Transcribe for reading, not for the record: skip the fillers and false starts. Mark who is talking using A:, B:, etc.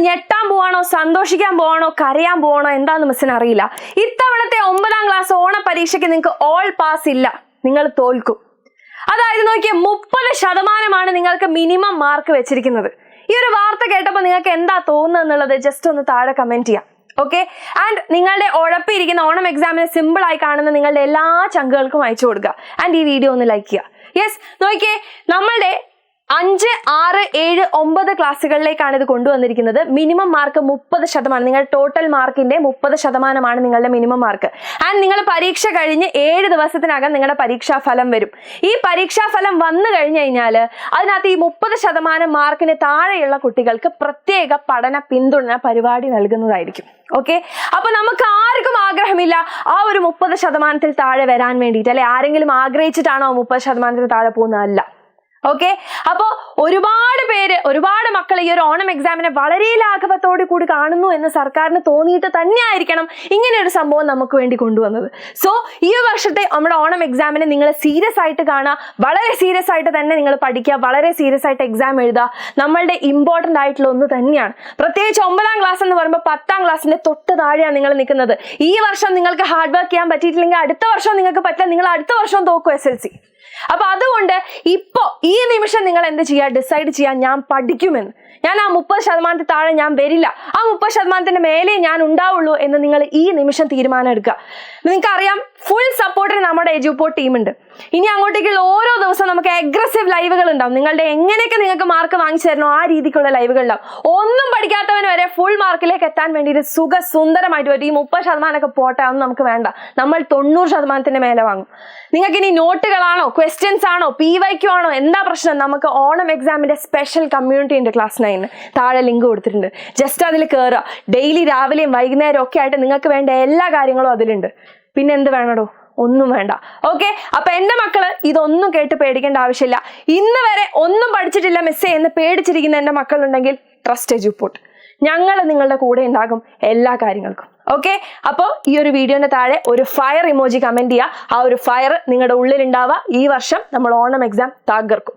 A: ഞെട്ടാൻ പോവാണോ, സന്തോഷിക്കാൻ പോവാണോ, കരയാൻ പോവാണോ എന്താന്ന് മിസ്സിന് അറിയില്ല. ഇത്തവണത്തെ 9ാം ക്ലാസ് ഓണ പരീക്ഷയ്ക്ക് നിങ്ങൾക്ക് ഓൾ പാസ് ഇല്ല, നിങ്ങൾ തോൽക്കും. അതായത് നോക്കിയ 30% നിങ്ങൾക്ക് മിനിമം മാർക്ക് വെച്ചിരിക്കുന്നത്. ഈ ഒരു വാർത്ത കേട്ടപ്പോൾ നിങ്ങൾക്ക് എന്താ തോന്നുന്നത് എന്നുള്ളത് ജസ്റ്റ് ഒന്ന് താഴെ കമന്റ് ചെയ്യാം. ഓക്കെ, ആൻഡ് നിങ്ങളുടെ ഉഴപ്പിയിരിക്കുന്ന ഓണം എക്സാമിന് സിമ്പിൾ ആയി കാണുന്ന നിങ്ങളുടെ എല്ലാ ചങ്കുകൾക്കും അയച്ചു കൊടുക്കുക. ആൻഡ് ഈ വീഡിയോ ഒന്ന് ലൈക്ക് ചെയ്യുക. യെസ്, നോക്കിയേ, നമ്മളുടെ 5, 6, 7, 9 ക്ലാസ്സുകളിലേക്കാണ് ഇത് കൊണ്ടുവന്നിരിക്കുന്നത്. Minimum mark 30%. നിങ്ങളുടെ ടോട്ടൽ മാർക്കിന്റെ 30% നിങ്ങളുടെ മിനിമം മാർക്ക്. ആൻഡ് നിങ്ങൾ പരീക്ഷ കഴിഞ്ഞ് 7 ദിവസത്തിനകം നിങ്ങളുടെ പരീക്ഷാ ഫലം വരും. ഈ പരീക്ഷാ ഫലം വന്നു കഴിഞ്ഞു കഴിഞ്ഞാൽ അതിനകത്ത് ഈ 30% മാർക്കിന് താഴെയുള്ള കുട്ടികൾക്ക് പ്രത്യേക പഠന പിന്തുണ പരിപാടി നൽകുന്നതായിരിക്കും. ഓക്കെ, അപ്പൊ നമുക്ക് ആർക്കും ആഗ്രഹമില്ല ആ ഒരു 30% താഴെ വരാൻ വേണ്ടിയിട്ട്, അല്ലെ? ആരെങ്കിലും ആഗ്രഹിച്ചിട്ടാണോ 30% താഴെ പോകുന്നതല്ല. ഓക്കെ, അപ്പോ ഒരുപാട് മക്കൾ ഈ ഒരു ഓണം എക്സാമിനെ വളരെ ലാഘവത്തോടു കൂടി കാണുന്നു എന്ന് സർക്കാരിന് തോന്നിയിട്ട് തന്നെയായിരിക്കണം ഇങ്ങനെ ഒരു സംഭവം നമുക്ക് വേണ്ടി കൊണ്ടുവന്നത്. സോ ഈ വർഷത്തെ നമ്മുടെ ഓണം എക്സാമിനെ നിങ്ങൾ സീരിയസ് ആയിട്ട് കാണുക, വളരെ സീരിയസ് ആയിട്ട് തന്നെ നിങ്ങൾ പഠിക്കുക, വളരെ സീരിയസ് ആയിട്ട് എക്സാം എഴുതുക. നമ്മളുടെ ഇമ്പോർട്ടന്റ് ആയിട്ടുള്ള ഒന്ന് തന്നെയാണ്. പ്രത്യേകിച്ച് 9ാം ക്ലാസ് എന്ന് പറയുമ്പോൾ 10ാം ക്ലാസ്സിന്റെ തൊട്ട് താഴെയാണ് നിങ്ങൾ നിൽക്കുന്നത്. ഈ വർഷം നിങ്ങൾക്ക് ഹാർഡ് വർക്ക് ചെയ്യാൻ പറ്റിയിട്ടില്ലെങ്കിൽ അടുത്ത വർഷം നിങ്ങൾക്ക് പറ്റില്ല, നിങ്ങൾ അടുത്ത വർഷം തോക്കും SLC. അപ്പൊ അതുകൊണ്ട് ഇപ്പോ ഈ നിമിഷം നിങ്ങൾ എന്ത് ചെയ്യുക, ഡിസൈഡ് ചെയ്യാൻ ഞാൻ പഠിക്കുമെന്ന്. ഞാൻ ആ 30% താഴെ ഞാൻ വരില്ല, ആ 30% മേലെ ഞാൻ ഉണ്ടാവുള്ളൂ എന്ന് നിങ്ങൾ ഈ നിമിഷം തീരുമാനം എടുക്കുക. നിങ്ങൾക്ക് അറിയാം, ഫുൾ സപ്പോർട്ടിന് നമ്മുടെ എജുപോർട്ട് ടീം ഉണ്ട്. ഇനി അങ്ങോട്ടേക്കുള്ള ഓരോ ദിവസവും നമുക്ക് അഗ്രസീവ് ലൈവുകൾ ഉണ്ടാവും. നിങ്ങളുടെ എങ്ങനെയൊക്കെ നിങ്ങൾക്ക് മാർക്ക് വാങ്ങിച്ചു തരണോ ആ രീതിക്കുള്ള ലൈവുകൾ ഉണ്ടാവും. ഒന്നും പഠിക്കാത്തവൻ വരെ ഫുൾ മാർക്കിലേക്ക് എത്താൻ വേണ്ടിയിട്ട് സുന്ദരമായിട്ട് വരും. ഈ 30% പോട്ടെ, അതൊന്നും നമുക്ക് വേണ്ട, നമ്മൾ 90% മേലെ വാങ്ങും. നിങ്ങൾക്ക് ഇനി നോട്ടുകളാണോ, ക്വസ്റ്റ്യൻസ് ആണോ, PYQ ആണോ, എന്താ പ്രശ്നം? നമുക്ക് ഓണം എക്സാമിന്റെ സ്പെഷ്യൽ കമ്മ്യൂണിറ്റി ഉണ്ട് ക്ലാസ് 9. താഴെ ലിങ്ക് കൊടുത്തിട്ടുണ്ട്, ജസ്റ്റ് അതിൽ കയറുക. ഡെയിലി രാവിലെയും വൈകുന്നേരം ഒക്കെ ആയിട്ട് നിങ്ങൾക്ക് വേണ്ട എല്ലാ കാര്യങ്ങളും അതിലുണ്ട്. പിന്നെ എന്ത് വേണടോ? ഒന്നും വേണ്ട. ഓക്കെ, അപ്പൊ എന്റെ മക്കള് ഇതൊന്നും കേട്ട് പേടിക്കേണ്ട ആവശ്യമില്ല. ഇന്ന് വരെ ഒന്നും പഠിച്ചിട്ടില്ല മിസ്സേ എന്ന് പേടിച്ചിരിക്കുന്ന എന്റെ മക്കളുണ്ടെങ്കിൽ ട്രസ്റ്റ് എജുപോർട്ട്, ഞങ്ങൾ നിങ്ങളുടെ കൂടെ ഉണ്ടാകും എല്ലാ കാര്യങ്ങൾക്കും. ഓക്കെ, അപ്പോൾ ഈ ഒരു വീഡിയോന്റെ താഴെ ഒരു ഫയർ ഇമോജി കമന്റ് ചെയ്യുക. ആ ഒരു ഫയർ നിങ്ങളുടെ ഉള്ളിൽ ഉണ്ടാവുക. ഈ വർഷം നമ്മൾ ഓണം എക്സാം തകർക്കും.